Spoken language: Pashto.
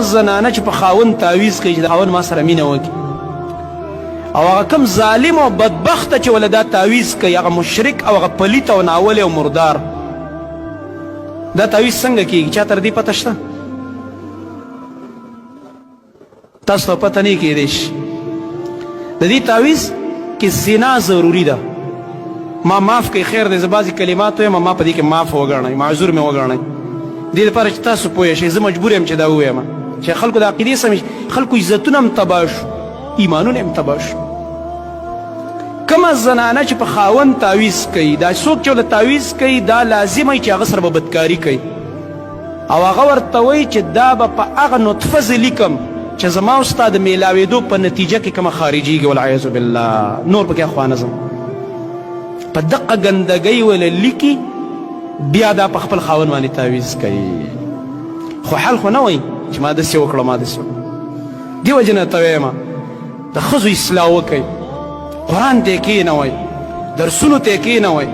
زنانه چې په خاوند تعویض کوي چې د خاوند ما سره مینه وکړي او هغه کم ظالم او بدبخته چې ولې دا تعویض کوي هغه مشرک او هغه پلیت او ناولی او مردار دا تعویض څنګه کیږي چا تر دې پته شته تاسو ته پته نه کیدی شي د دې تعویض کې زنا ضروري ده ما معاف کوي خیر دی زه بعضې کلمات وایم ما په دې کې معاف وګڼئ معذور مې وګڼئ دې لپاره چې تاسو پوه شئ زه مجبور یم چې دا ووایم چې خلکو د عقیدې سمې خلکو عزتونه هم تباه شو ایمانونه هم تباه شو کومه زنانه چې په خاوند تعویض کوي دا څوک چې ورله تعویض کوي دا لازمه چې هغه سره به بدکاري کوي او هغه ورته وایي چې دا به په هغه نطفه زه لیکم چې زما او ستا د میلاوېدو په نتیجه کې کومه خارجېږي والعیاذ بالله نور پکې اخوا نه ځم په دقه ګندګۍ وله لیکي بیا دا په خپل خاوند باندې تعویض کوي خو حل خو نه وایي چې ما داسې وکړه ما داسې وکړه دې وجې نه ته وایم د ښځو اصلاح وکئ قرآن ته یې کښېنوئ درسونو ته یې کښېنوئ